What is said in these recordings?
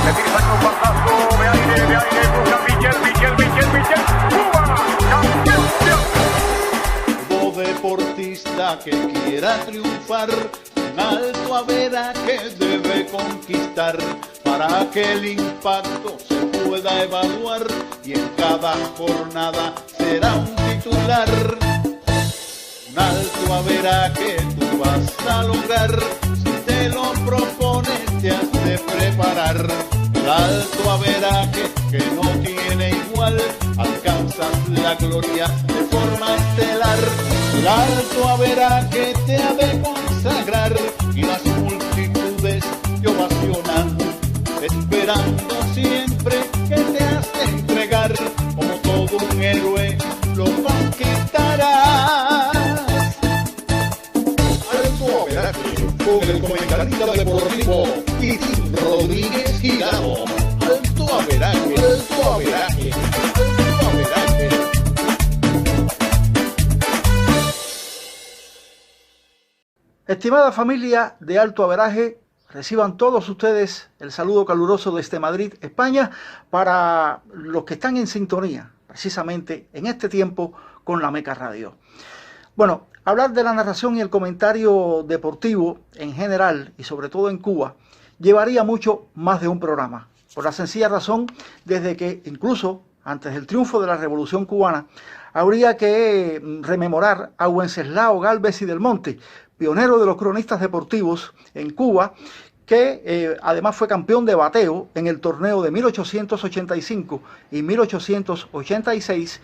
Le tira un pasazo de aire, busca Michel, Cuba, campeón. Todo deportista que quiera triunfar, un alto averaje debe conquistar, para que el impacto se pueda evaluar y en cada jornada será un titular. Un alto averaje tú vas a lograr, si te lo propones te has de preparar. El alto averaje que no tiene igual, alcanzas la gloria de forma estelar. El alto averaje te ha de consagrar y las multitudes te ovacionan, esperando siempre que te has de entregar, como todo un héroe lo conquistarás. Alto averaje con el comentarista deportivo Titín Rodríguez Girado. Alto averaje, alto averaje, alto averaje. Estimada familia de Alto Averaje, reciban todos ustedes el saludo caluroso desde Madrid, España, para los que están en sintonía, precisamente en este tiempo, con la Meca Radio. Bueno, hablar de la narración y el comentario deportivo en general, y sobre todo en Cuba, llevaría mucho más de un programa, por la sencilla razón desde que incluso antes del triunfo de la Revolución Cubana, habría que rememorar a Wenceslao Gálvez y del Monte, pionero de los cronistas deportivos en Cuba, que además fue campeón de bateo en el torneo de 1885 y 1886,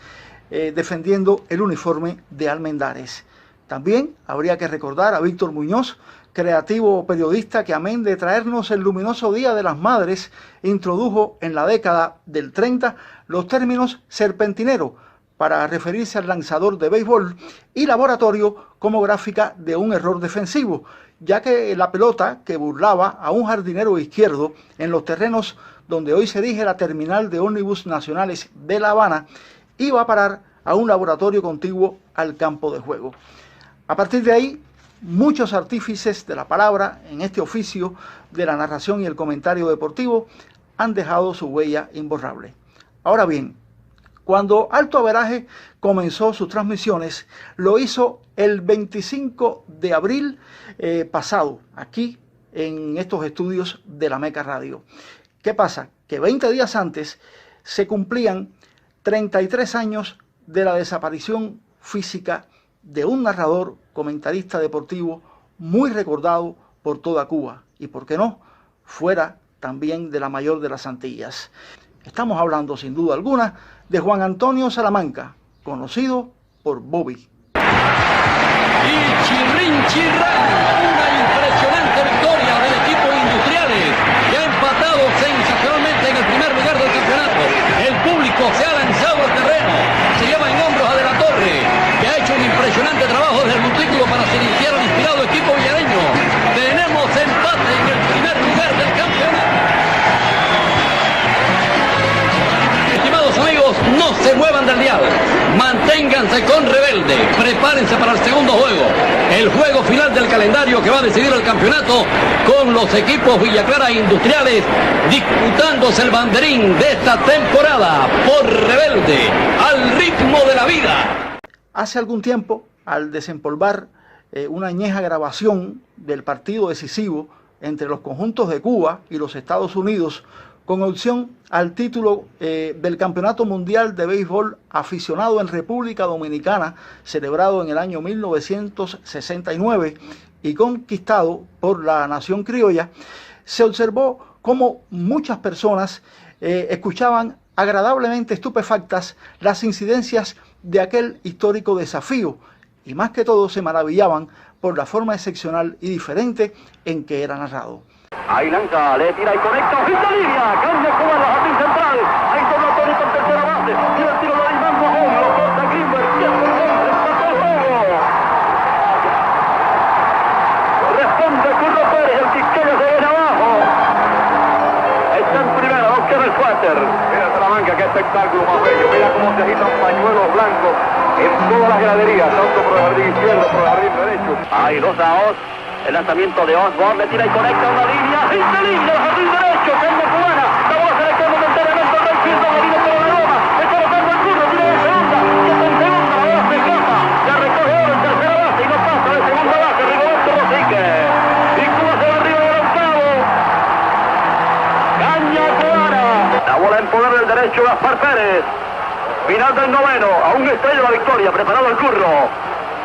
defendiendo el uniforme de Almendares. También habría que recordar a Víctor Muñoz, creativo periodista que, amén de traernos el luminoso Día de las Madres, introdujo en la década del 30 los términos serpentinero para referirse al lanzador de béisbol y laboratorio como gráfica de un error defensivo, ya que la pelota que burlaba a un jardinero izquierdo en los terrenos donde hoy se dirige la terminal de ómnibus nacionales de La Habana iba a parar a un laboratorio contiguo al campo de juego. A partir de ahí, muchos artífices de la palabra en este oficio de la narración y el comentario deportivo han dejado su huella imborrable. Ahora bien, cuando Alto Averaje comenzó sus transmisiones, lo hizo el 25 de abril pasado, aquí en estos estudios de la Meca Radio. ¿Qué pasa? Que 20 días antes se cumplían 33 años de la desaparición física de un narrador, comentarista deportivo muy recordado por toda Cuba y, por qué no, fuera también de la mayor de las Antillas. Estamos hablando, sin duda alguna, de Juan Antonio Salamanca, conocido por Bobby. Y chirrán, una impresionante victoria del equipo Industriales, que ha empatado sensacionalmente en el primer lugar del campeonato. El público se ha lanzado al terreno, se lleva en hombros a De la Torre, que ha hecho un impresionante trabajo desde el montículo para silenciar al inspirado equipo villareño. Tenemos empate en el primer lugar del campeonato. Estimados amigos, no se muevan del dial, manténganse con Rebelde, prepárense para el segundo juego, el juego final del calendario que va a decidir el campeonato, con los equipos Villa Clara e Industriales disputándose el banderín de esta temporada por Rebelde, al ritmo de la vida. Hace algún tiempo, al desempolvar una añeja grabación del partido decisivo entre los conjuntos de Cuba y los Estados Unidos, con opción al título del Campeonato Mundial de Béisbol Aficionado en República Dominicana, celebrado en el año 1969 y conquistado por la nación criolla, se observó cómo muchas personas escuchaban agradablemente estupefactas las incidencias de aquel histórico desafío y más que todo se maravillaban por la forma excepcional y diferente en que era narrado. Ahí lanza, le tira y conecta, fin de línea, cambia Cubano, jardín central, ahí toma Tony por tercera base, tira el tiro de Iván Mojón, lo corta Greenberg, tiempo el gol, empató el juego. Responde Curro Pérez, el Quisqueya se viene abajo. Está en primera, no queda el cuáter. Mira Salamanca, qué espectáculo más bello, mira cómo se agitan pañuelos blancos en todas las graderías, tanto por el jardín izquierdo, por el jardín derecho. Ahí 2-2. El lanzamiento de Osborne, le tira y conecta una línea, fin de línea, jardín derecho, caña cubana, Pérez. Final del noveno, aún estrella la victoria, preparado el Curro.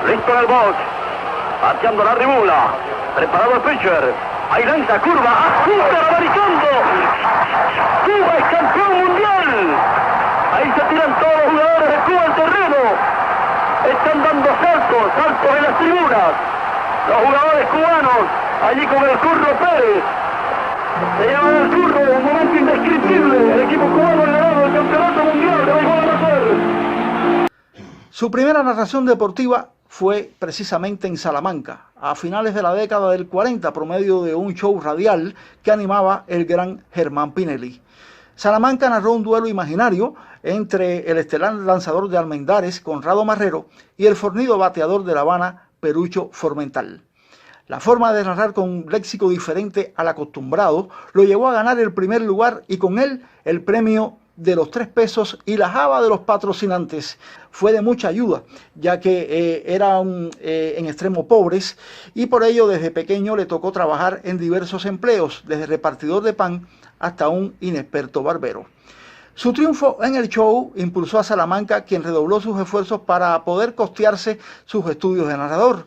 Listo en el box. Pateando la Ribula. Preparado el pitcher. Ahí lanza curva. ¡Azúcar americano! ¡Cuba es campeón mundial! Ahí se tiran todos los jugadores de Cuba al terreno. Están dando saltos en las tribunas. Los jugadores cubanos, allí con el Curro Pérez. Se llama el Curro, un momento indescriptible. El equipo cubano ha ganado el campeonato mundial de béisbol amateur. Su primera narración deportiva fue precisamente en Salamanca, a finales de la década del 40, por medio de un show radial que animaba el gran Germán Pinelli. Salamanca narró un duelo imaginario entre el estelar lanzador de Almendares, Conrado Marrero, y el fornido bateador de La Habana, Perucho Formental. La forma de narrar con un léxico diferente al acostumbrado lo llevó a ganar el primer lugar y con él el premio de los 3 pesos y la java de los patrocinantes. Fue de mucha ayuda, ya que eran en extremo pobres y por ello desde pequeño le tocó trabajar en diversos empleos, desde repartidor de pan hasta un inexperto barbero. Su triunfo en el show impulsó a Salamanca, quien redobló sus esfuerzos para poder costearse sus estudios de narrador.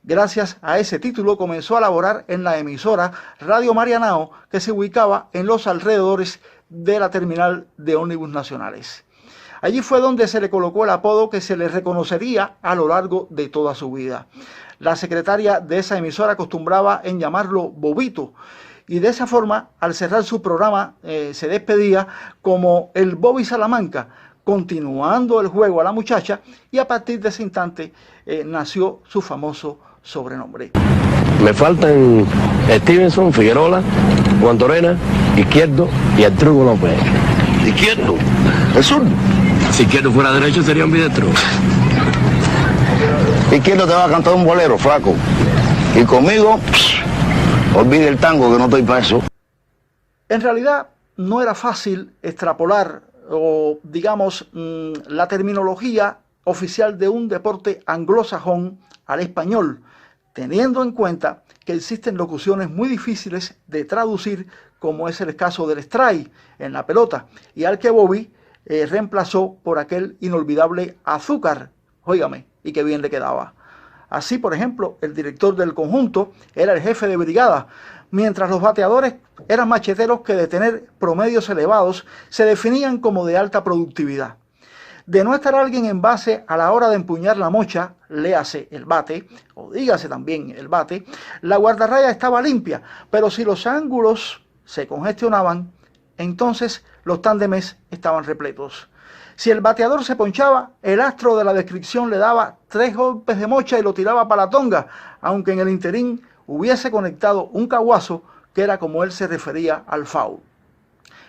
Gracias a ese título comenzó a laborar en la emisora Radio Marianao, que se ubicaba en los alrededores de la terminal de ómnibus nacionales. Allí fue donde se le colocó el apodo que se le reconocería a lo largo de toda su vida. La secretaria de esa emisora acostumbraba en llamarlo Bobito, y de esa forma, al cerrar su programa, se despedía como el Bobby Salamanca, continuando el juego a la muchacha, y a partir de ese instante nació su famoso sobrenombre. Me faltan Stevenson, Figueroa, Juan Torena, Izquierdo y Arturo López. ¿Izquierdo? ¿Es zurdo? Si Izquierdo fuera derecho sería un bidestro. Izquierdo te va a cantar un bolero, flaco. Y conmigo, olvide el tango, que no estoy para eso. En realidad no era fácil extrapolar o digamos la terminología oficial de un deporte anglosajón al español, teniendo en cuenta que existen locuciones muy difíciles de traducir, como es el caso del strike en la pelota, y al que Bobby reemplazó por aquel inolvidable azúcar. Óigame, y qué bien le quedaba. Así, por ejemplo, el director del conjunto era el jefe de brigada, mientras los bateadores eran macheteros que de tener promedios elevados se definían como de alta productividad. De no estar alguien en base a la hora de empuñar la mocha, léase el bate, o dígase también el bate, la guardarraya estaba limpia, pero si los ángulos se congestionaban, entonces los tándemes estaban repletos. Si el bateador se ponchaba, el astro de la descripción le daba 3 golpes de mocha y lo tiraba para la tonga, aunque en el interín hubiese conectado un caguazo, que era como él se refería al foul.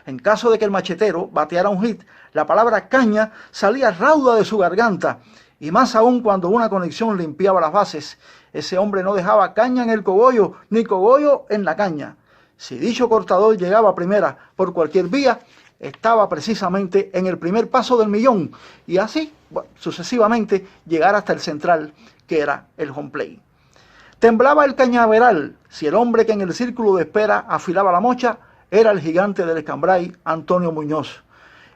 En caso de que el machetero bateara un hit, la palabra caña salía rauda de su garganta, y más aún cuando una conexión limpiaba las bases. Ese hombre no dejaba caña en el cogollo, ni cogollo en la caña. Si dicho cortador llegaba a primera por cualquier vía, estaba precisamente en el primer paso del millón, y así, sucesivamente, llegar hasta el central, que era el home plate. Temblaba el cañaveral si el hombre que en el círculo de espera afilaba la mocha era el gigante del escambray, Antonio Muñoz.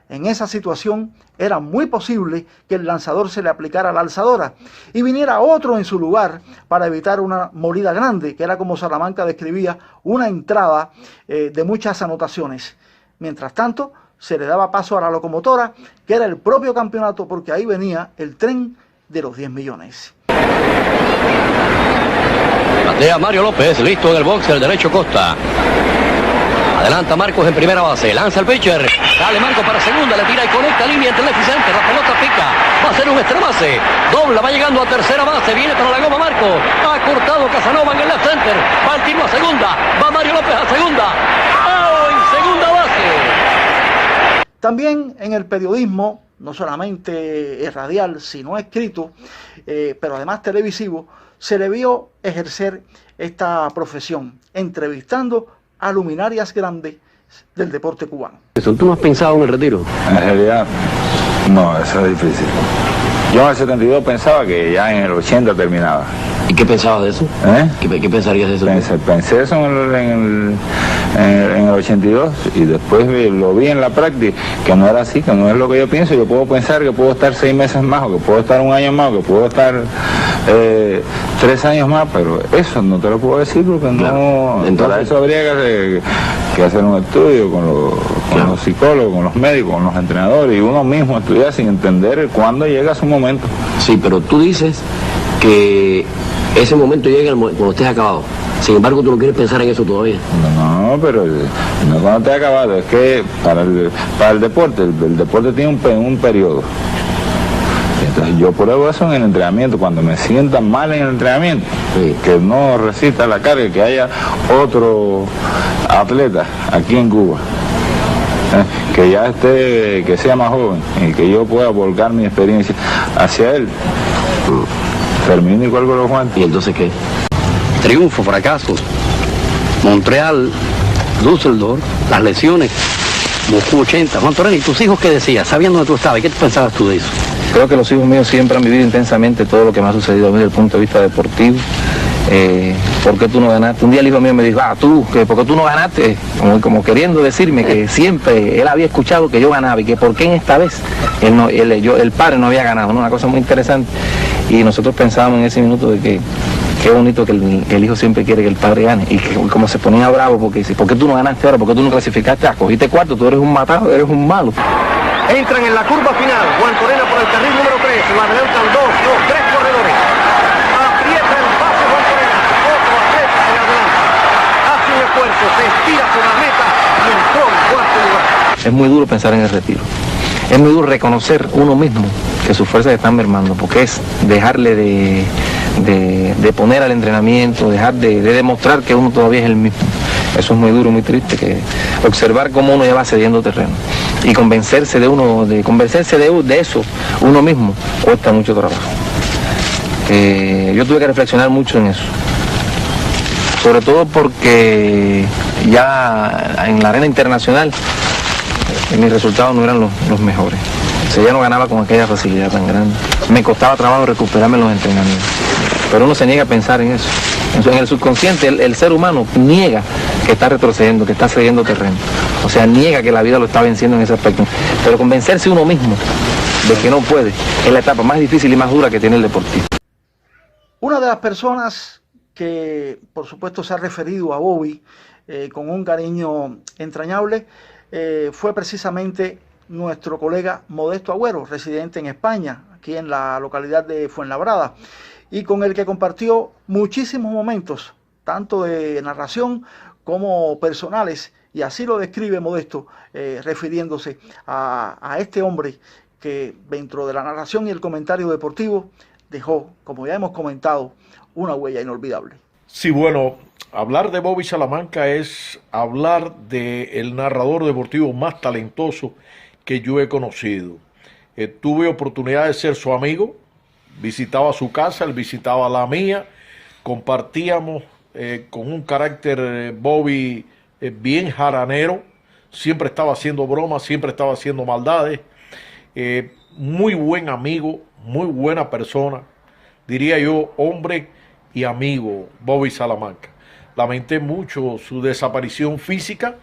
En esa situación era muy posible que el lanzador se le aplicara la alzadora y viniera otro en su lugar para evitar una molida grande, que era como Salamanca describía, una entrada de muchas anotaciones. Mientras tanto, se le daba paso a la locomotora, que era el propio campeonato, porque ahí venía el tren de los 10 millones. Batea Mario López, listo en el box del derecho Costa. Adelanta Marcos en primera base, lanza el pitcher, sale Marcos para segunda, le tira y conecta línea entre left y center, la pelota pica, va a ser un extra base, dobla, va llegando a tercera base, viene para la goma Marcos, ha cortado Casanova en el left center, va el tiro a segunda, va Mario López a segunda, ¡oh! En segunda base. También en el periodismo, no solamente radial, sino escrito, pero además televisivo, se le vio ejercer esta profesión, entrevistando a luminarias grandes del deporte cubano. ¿Tú no has pensado en el retiro? En realidad, no, eso es difícil. Yo en el 72 pensaba que ya en el 80 terminaba. ¿Y qué pensabas de eso? ¿Qué pensarías de eso? Pensé eso en el 82 y después lo vi en la práctica, que no era así, que no es lo que yo pienso. Yo puedo pensar que puedo estar 6 meses más, o que puedo estar 1 año más, o que puedo estar 3 años más, pero eso no te lo puedo decir porque no. Entonces, para eso habría que hacer un estudio con los psicólogos, con los médicos, con los entrenadores y uno mismo estudiar sin entender cuándo llega su momento. Sí, pero tú dices que ese momento llega cuando estés acabado. Sin embargo, tú no quieres pensar en eso todavía. No, pero no cuando estés acabado. Es que para el deporte, el deporte tiene un periodo. Entonces yo pruebo eso en el entrenamiento, cuando me sienta mal en el entrenamiento, que no resista la carga, que haya otro atleta aquí en Cuba, que ya esté, que sea más joven y que yo pueda volcar mi experiencia hacia él. Termino y cuelgo los guantes. ¿Y entonces qué? Triunfo, fracasos, Montreal, Düsseldorf, las lesiones, Moscú 80. Juan Torena, ¿y tus hijos qué decías? Sabiendo dónde tú estabas, ¿qué pensabas tú de eso? Creo que los hijos míos siempre han vivido intensamente todo lo que me ha sucedido a mí desde el punto de vista deportivo. ¿Por qué tú no ganaste? Un día el hijo mío me dijo, ¿por qué tú no ganaste? Como queriendo decirme que siempre él había escuchado que yo ganaba y que por qué en esta vez el padre no había ganado, ¿no? Una cosa muy interesante. Y nosotros pensábamos en ese minuto de que qué bonito que el hijo siempre quiere que el padre gane. Y que como se ponía bravo porque dice, ¿por qué tú no ganaste ahora? ¿Por qué tú no clasificaste? Cogiste cuarto, tú eres un matado, eres un malo. Entran en la curva final, Juan Torena por el carril número 3, lo adelantan 3 corredores. Aprieta el pase Juan Torena, otro atleta en adelante. Hace un esfuerzo, se estira por la meta y entró en cuarto lugar. Es muy duro pensar en el retiro. Es muy duro reconocer uno mismo que sus fuerzas están mermando, porque es dejarle de poner al entrenamiento, dejar de demostrar que uno todavía es el mismo. Eso es muy duro, muy triste, que observar cómo uno ya va cediendo terreno. Y convencerse de eso, uno mismo, cuesta mucho trabajo. Yo tuve que reflexionar mucho en eso. Sobre todo porque ya en la arena internacional mis resultados no eran los mejores. O sea, ya no ganaba con aquella facilidad tan grande. Me costaba trabajo recuperarme en los entrenamientos. Pero uno se niega a pensar en eso. En el subconsciente, el ser humano niega que está retrocediendo, que está cediendo terreno. O sea, niega que la vida lo está venciendo en ese aspecto. Pero convencerse uno mismo de que no puede es la etapa más difícil y más dura que tiene el deportista. Una de las personas que, por supuesto, se ha referido a Bobby con un cariño entrañable fue precisamente nuestro colega Modesto Agüero, residente en España, aquí en la localidad de Fuenlabrada, y con el que compartió muchísimos momentos, tanto de narración como personales, y así lo describe Modesto, refiriéndose a este hombre que dentro de la narración y el comentario deportivo dejó, como ya hemos comentado, una huella inolvidable. Sí, bueno, hablar de Bobby Salamanca es hablar del narrador deportivo más talentoso que yo he conocido. Tuve oportunidad de ser su amigo, visitaba su casa, él visitaba la mía, compartíamos con un carácter Bobby bien jaranero, siempre estaba haciendo bromas, siempre estaba haciendo maldades, muy buen amigo, muy buena persona, diría yo, hombre y amigo, Bobby Salamanca. Lamenté mucho su desaparición física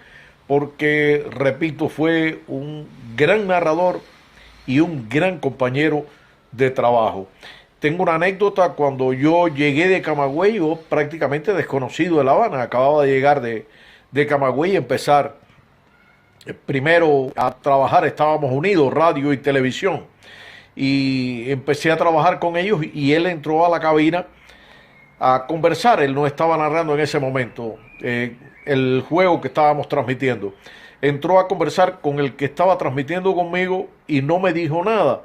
porque, repito, fue un gran narrador y un gran compañero de trabajo. Tengo una anécdota: cuando yo llegué de Camagüey, yo prácticamente desconocido de La Habana, acababa de llegar de Camagüey y empezar primero a trabajar, estábamos unidos, radio y televisión, y empecé a trabajar con ellos y él entró a la cabina a conversar. Él no estaba narrando en ese momento el juego que estábamos transmitiendo. Entró a conversar con el que estaba transmitiendo conmigo y no me dijo nada.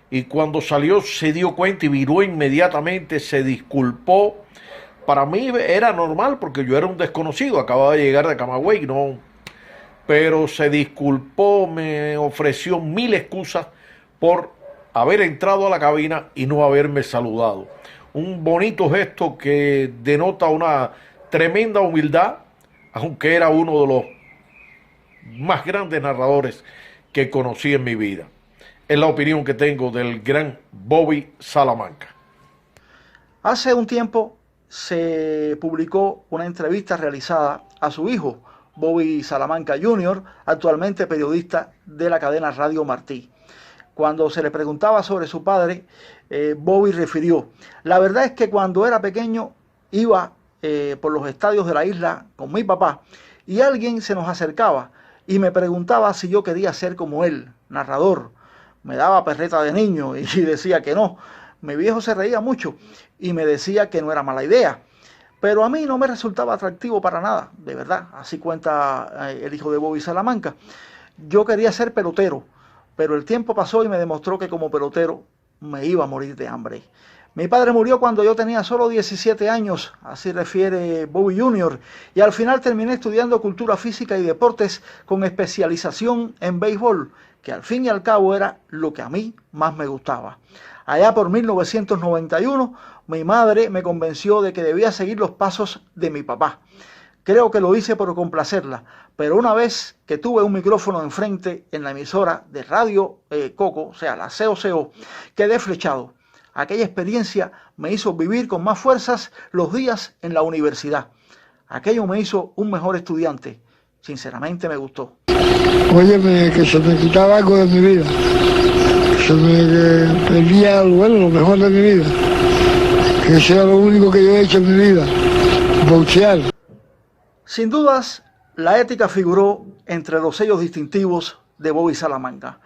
Y cuando salió se dio cuenta y viró inmediatamente, se disculpó. Para mí era normal porque yo era un desconocido, acababa de llegar de Camagüey, no. Pero se disculpó, me ofreció 1000 excusas por haber entrado a la cabina y no haberme saludado. Un bonito gesto que denota una tremenda humildad, aunque era uno de los más grandes narradores que conocí en mi vida. es la opinión que tengo del gran Bobby Salamanca. Hace un tiempo se publicó una entrevista realizada a su hijo, Bobby Salamanca Jr., actualmente periodista de la cadena Radio Martí. Cuando se le preguntaba sobre su padre, Bobby refirió: la verdad es que cuando era pequeño iba por los estadios de la isla con mi papá y alguien se nos acercaba y me preguntaba si yo quería ser como él, narrador. Me daba perreta de niño y decía que no. Mi viejo se reía mucho y me decía que no era mala idea. Pero a mí no me resultaba atractivo para nada, de verdad. Así cuenta el hijo de Bobby Salamanca. Yo quería ser pelotero, pero el tiempo pasó y me demostró que como pelotero me iba a morir de hambre. Mi padre murió cuando yo tenía solo 17 años, así refiere Bobby Jr., y al final terminé estudiando cultura física y deportes con especialización en béisbol, que al fin y al cabo era lo que a mí más me gustaba. Allá por 1991, mi madre me convenció de que debía seguir los pasos de mi papá. Creo que lo hice por complacerla, pero una vez que tuve un micrófono enfrente en la emisora de Radio Coco, o sea, la COCO, quedé flechado. Aquella experiencia me hizo vivir con más fuerzas los días en la universidad. Aquello me hizo un mejor estudiante. Sinceramente me gustó. Óyeme, que se me quitaba algo de mi vida. Se me perdía lo mejor de mi vida. Que sea lo único que yo he hecho en mi vida. Boxear. Sin dudas, la ética figuró entre los sellos distintivos de Bobby Salamanca.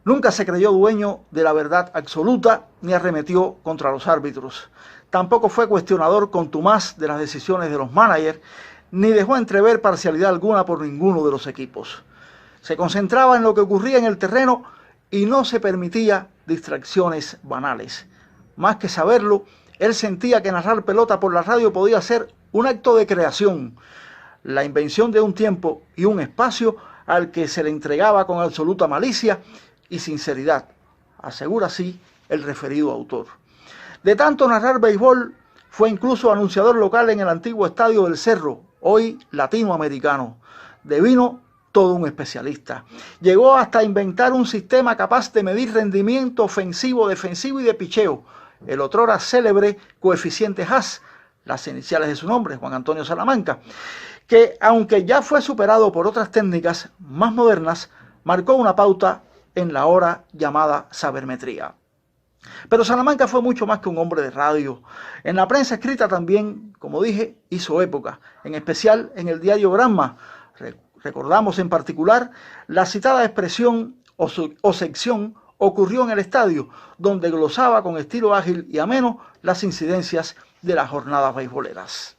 Nunca se creyó dueño de la verdad absoluta ni arremetió contra los árbitros. Tampoco fue cuestionador contumaz de las decisiones de los managers, ni dejó entrever parcialidad alguna por ninguno de los equipos. Se concentraba en lo que ocurría en el terreno y no se permitía distracciones banales. Más que saberlo, él sentía que narrar pelota por la radio podía ser un acto de creación, la invención de un tiempo y un espacio al que se le entregaba con absoluta malicia y sinceridad, asegura así el referido autor. De tanto narrar béisbol, fue incluso anunciador local en el antiguo Estadio del Cerro, hoy latinoamericano. De vino, todo un especialista. Llegó hasta inventar un sistema capaz de medir rendimiento ofensivo, defensivo y de picheo, el otrora célebre coeficiente Haas, las iniciales de su nombre, Juan Antonio Salamanca, que aunque ya fue superado por otras técnicas más modernas, marcó una pauta en la ahora llamada sabermetría. Pero Salamanca fue mucho más que un hombre de radio. En la prensa escrita también, como dije, hizo época, en especial en el diario Granma. Recordamos en particular la citada expresión o sección ocurrió en el estadio, donde glosaba con estilo ágil y ameno las incidencias de las jornadas beisboleras.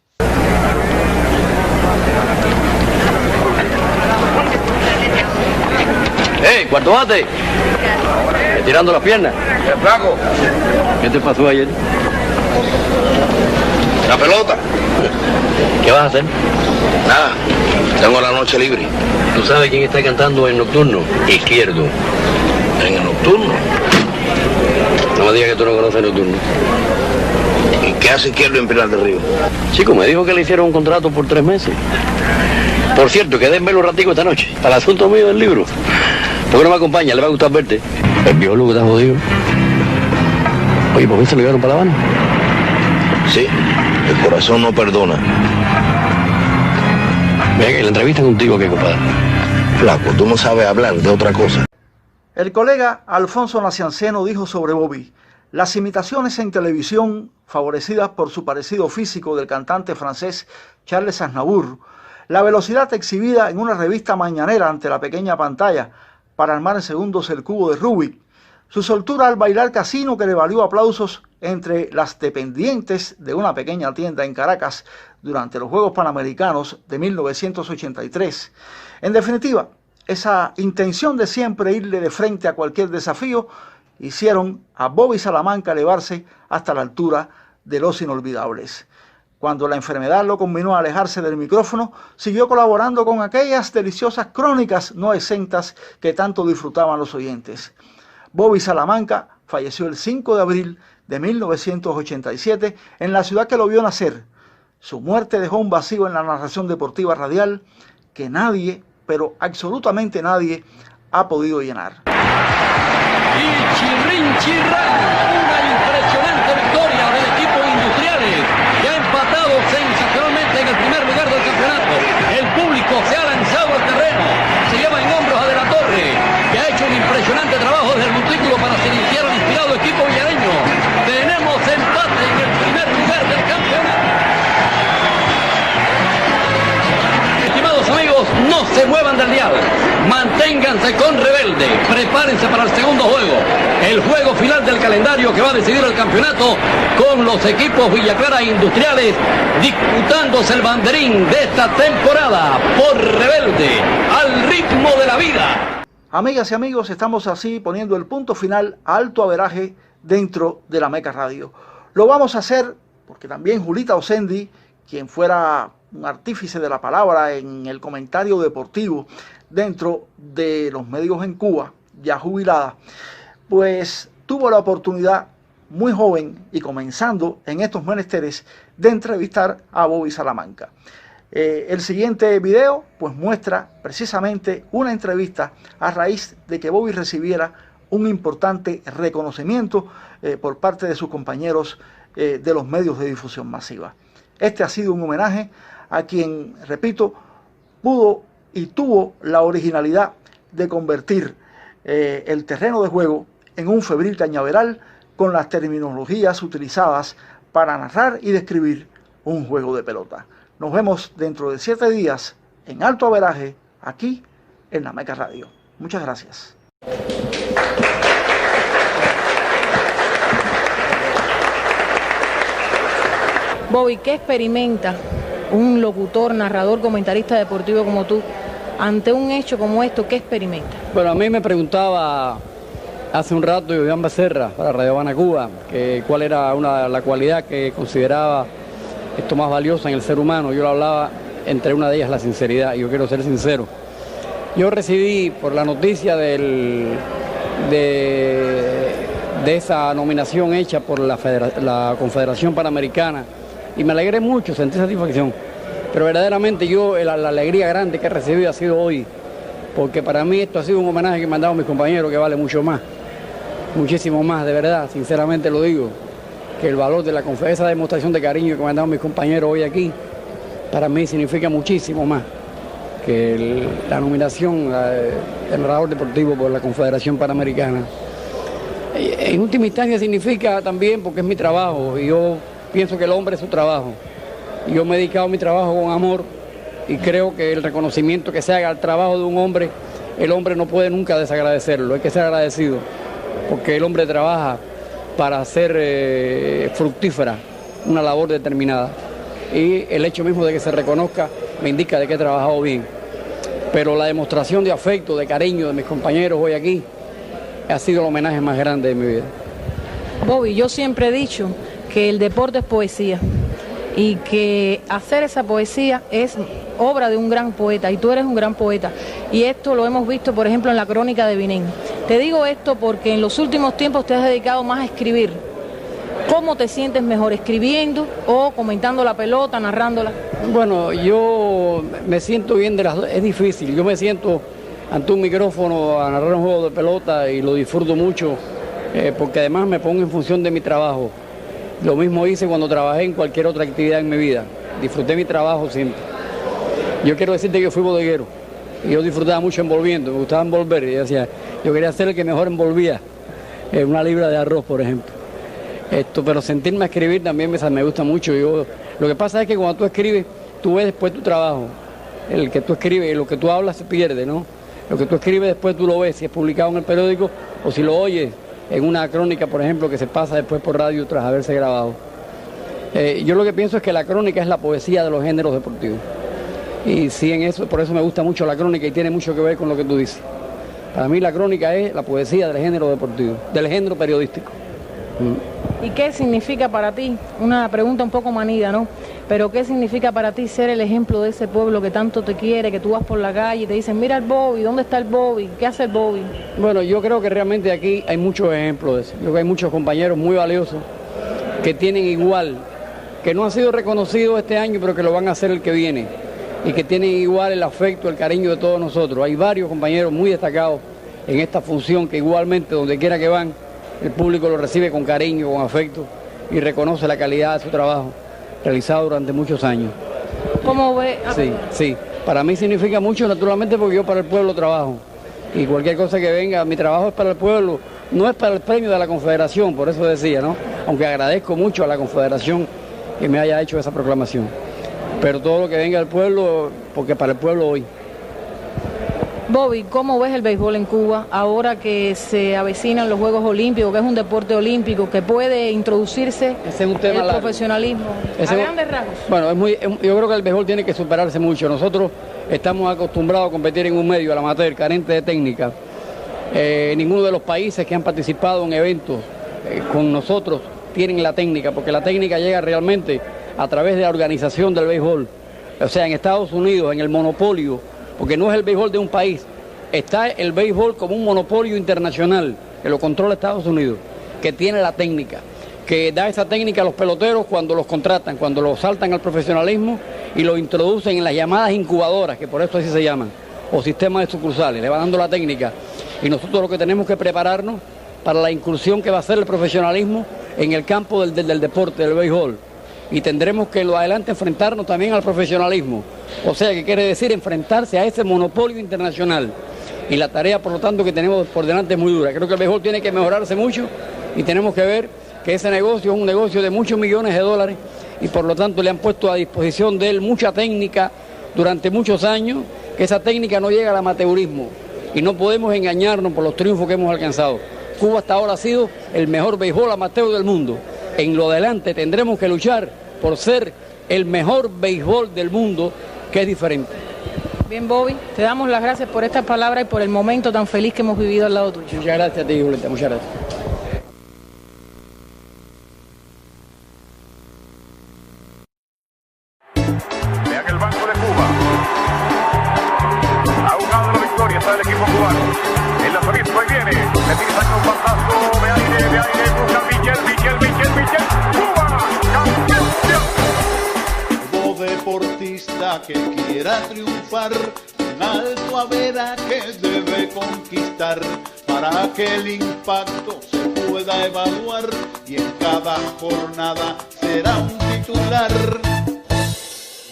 ¡Hey, cuarto bate! Tirando las piernas. ¿Qué flaco? ¿Qué te pasó ayer? La pelota. ¿Qué vas a hacer? Nada, tengo la noche libre. ¿Tú sabes quién está cantando en nocturno? Izquierdo. ¿En el nocturno? No me digas que tú no conoces el nocturno. ¿Y qué hace Izquierdo en Pilar del Río? Chico, me dijo que le hicieron un contrato por 3 meses. Por cierto, que den verlo un ratico esta noche, para el asunto mío del libro. ¿Por qué no me acompaña? Le va a gustar verte. El biólogo está jodido. Oye, ¿por qué se lo llevaron para La Habana? Sí, el corazón no perdona. Venga, y la entrevista contigo, ¿qué, compadre? Flaco, tú no sabes hablar de otra cosa. El colega Alfonso Nacianceno dijo sobre Bobby: las imitaciones en televisión, favorecidas por su parecido físico del cantante francés Charles Aznavour, la velocidad exhibida en una revista mañanera ante la pequeña pantalla para armar en segundos el cubo de Rubik, su soltura al bailar casino que le valió aplausos entre las dependientes de una pequeña tienda en Caracas durante los Juegos Panamericanos de 1983. En definitiva, esa intención de siempre irle de frente a cualquier desafío hicieron a Bobby Salamanca elevarse hasta la altura de los inolvidables. Cuando la enfermedad lo conminó a alejarse del micrófono, siguió colaborando con aquellas deliciosas crónicas no exentas que tanto disfrutaban los oyentes. Bobby Salamanca falleció el 5 de abril de 1987 en la ciudad que lo vio nacer. Su muerte dejó un vacío en la narración deportiva radial que nadie, pero absolutamente nadie, ha podido llenar. y Chirrinchirrán, una impresionante victoria del equipo Industriales, que ha empatado sensacionalmente en el primer lugar del campeonato. El público se ha lanzado al terreno, se lleva en hombros a De la Torre, que ha hecho un impresionante trabajo desde el montículo para silenciar al inspirado equipo villareño. Tenemos empate en el primer lugar del campeonato. Estimados amigos, no se muevan del dial, manténganse con Rebelde, prepárense para el segundo juego, el juego final del calendario que va a decidir el campeonato, con los equipos Villa Clara e Industriales disputándose el banderín de esta temporada por Rebelde, al ritmo de la vida. Amigas y amigos, estamos así poniendo el punto final a Alto Averaje dentro de la Meca Radio. Lo vamos a hacer porque también Julita Osendi, quien fuera un artífice de la palabra en el comentario deportivo dentro de los medios en Cuba, ya jubilada, pues tuvo la oportunidad muy joven y comenzando en estos menesteres de entrevistar a Bobby Salamanca. El siguiente video pues muestra precisamente una entrevista a raíz de que Bobby recibiera un importante reconocimiento por parte de sus compañeros de los medios de difusión masiva. Este ha sido un homenaje a quien, repito, pudo y tuvo la originalidad de convertir el terreno de juego en un febril cañaveral con las terminologías utilizadas para narrar y describir un juego de pelota. Nos vemos dentro de 7 días en Alto Averaje, aquí en la Meca Radio. Muchas gracias. Bobby, ¿qué experimenta un locutor, narrador, comentarista deportivo como tú ante un hecho como esto? ¿Qué experimenta? Bueno, a mí me preguntaba hace un rato Iván Becerra para Radio Habana, Cuba, que cuál era la cualidad que consideraba esto más valiosa en el ser humano. Yo lo hablaba, entre una de ellas la sinceridad, y yo quiero ser sincero. Yo recibí por la noticia de esa nominación hecha por la Confederación Panamericana, y me alegré mucho, sentí satisfacción, pero verdaderamente yo la alegría grande que he recibido ha sido hoy, porque para mí esto ha sido un homenaje que me han dado mis compañeros que vale mucho más, muchísimo más, de verdad, sinceramente lo digo, que el valor de esa demostración de cariño que me han dado mis compañeros hoy aquí, para mí significa muchísimo más que la nominación del narrador deportivo por la Confederación Panamericana. En última instancia significa también porque es mi trabajo, y yo pienso que el hombre es su trabajo. Yo me he dedicado a mi trabajo con amor y creo que el reconocimiento que se haga al trabajo de un hombre, el hombre no puede nunca desagradecerlo, hay que ser agradecido, porque el hombre trabaja para hacer fructífera una labor determinada. Y el hecho mismo de que se reconozca me indica de que he trabajado bien. Pero la demostración de afecto, de cariño de mis compañeros hoy aquí ha sido el homenaje más grande de mi vida. Bobby, yo siempre he dicho que el deporte es poesía y que hacer esa poesía es obra de un gran poeta, y tú eres un gran poeta, y esto lo hemos visto por ejemplo en la crónica de Vinén. Te digo esto porque en los últimos tiempos te has dedicado más a escribir. ¿Cómo te sientes mejor, escribiendo o comentando la pelota, narrándola? Bueno, yo me siento bien de las dos, es difícil, yo me siento ante un micrófono a narrar un juego de pelota y lo disfruto mucho, porque además me pongo en función de mi trabajo. Lo mismo hice cuando trabajé en cualquier otra actividad en mi vida. Disfruté mi trabajo siempre. Yo quiero decirte que fui bodeguero y yo disfrutaba mucho envolviendo, me gustaba envolver. Y yo quería ser el que mejor envolvía una libra de arroz, por ejemplo. Pero sentirme a escribir también me gusta mucho. Lo que pasa es que cuando tú escribes, tú ves después tu trabajo. El que tú escribes y lo que tú hablas se pierde, ¿no? Lo que tú escribes después tú lo ves, si es publicado en el periódico o si lo oyes en una crónica, por ejemplo, que se pasa después por radio tras haberse grabado. Yo lo que pienso es que la crónica es la poesía de los géneros deportivos. Y sí, por eso me gusta mucho la crónica y tiene mucho que ver con lo que tú dices. Para mí la crónica es la poesía del género deportivo, del género periodístico. ¿Y qué significa para ti? Una pregunta un poco manida, ¿no? Pero ¿qué significa para ti ser el ejemplo de ese pueblo que tanto te quiere, que tú vas por la calle y te dicen, mira el Bobby, ¿dónde está el Bobby? ¿Qué hace el Bobby? Bueno, yo creo que realmente aquí hay muchos ejemplos de eso. Yo creo que hay muchos compañeros muy valiosos que tienen igual, que no han sido reconocidos este año, pero que lo van a hacer el que viene. Y que tienen igual el afecto, el cariño de todos nosotros. Hay varios compañeros muy destacados en esta función que igualmente donde quiera que van, el público lo recibe con cariño, con afecto y reconoce la calidad de su trabajo realizado durante muchos años. ¿Cómo ve? Sí, sí. Para mí significa mucho, naturalmente, porque yo para el pueblo trabajo. Y cualquier cosa que venga, mi trabajo es para el pueblo, no es para el premio de la Confederación, por eso decía, ¿no? Aunque agradezco mucho a la Confederación que me haya hecho esa proclamación. Pero todo lo que venga del pueblo, porque para el pueblo hoy. Bobby, ¿cómo ves el béisbol en Cuba ahora que se avecinan los Juegos Olímpicos, que es un deporte olímpico, que puede introducirse ese es un tema el largo. Profesionalismo? A grandes rasgos. Bueno, yo creo que el béisbol tiene que superarse mucho. Nosotros estamos acostumbrados a competir en un medio, el amateur, carente de técnica. Ninguno de los países que han participado en eventos con nosotros tienen la técnica, porque la técnica llega realmente a través de la organización del béisbol. O sea, en Estados Unidos, en el monopolio, porque no es el béisbol de un país, está el béisbol como un monopolio internacional que lo controla Estados Unidos, que tiene la técnica, que da esa técnica a los peloteros cuando los contratan, cuando los saltan al profesionalismo y lo introducen en las llamadas incubadoras, que por eso así se llaman, o sistemas de sucursales, le va dando la técnica. Y nosotros lo que tenemos que prepararnos para la incursión que va a hacer el profesionalismo en el campo del deporte, del béisbol. Y tendremos que en lo adelante enfrentarnos también al profesionalismo. O sea, que quiere decir enfrentarse a ese monopolio internacional. Y la tarea, por lo tanto, que tenemos por delante es muy dura. Creo que el béisbol tiene que mejorarse mucho y tenemos que ver que ese negocio es un negocio de muchos millones de dólares y por lo tanto le han puesto a disposición de él mucha técnica durante muchos años, que esa técnica no llega al amateurismo y no podemos engañarnos por los triunfos que hemos alcanzado. Cuba hasta ahora ha sido el mejor béisbol amateur del mundo. En lo adelante tendremos que luchar por ser el mejor béisbol del mundo, que es diferente. Bien, Bobby, te damos las gracias por estas palabras y por el momento tan feliz que hemos vivido al lado tuyo. Muchas gracias a ti, Julieta, muchas gracias. Vean el banco de Cuba. A un lado de la victoria está el equipo cubano. El lanzamiento ahí viene. Le tira un pasazo de aire, busca Michel. ¡Cuba! ¡Campeón! Todo deportista que quiera triunfar, un alto haberá que debe conquistar para que el impacto se pueda evaluar y en cada jornada será un titular.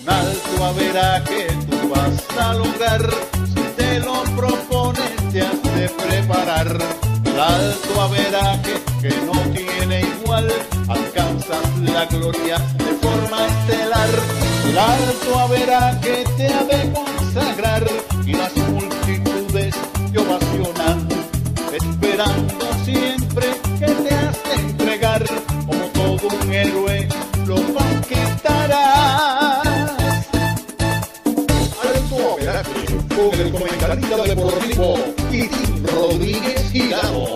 Un alto haberá que tú vas a lograr, si te lo propones te has de preparar. El alto haberá que no tiene igual, alcanzas la gloria de forma estelar. El alto haberá que te ha de consagrar y las multitudes te ovacionan, esperando siempre que te has de entregar, como todo un héroe lo conquistarás. Alto haberá con el comentarista deportivo Itín Rodríguez Girado.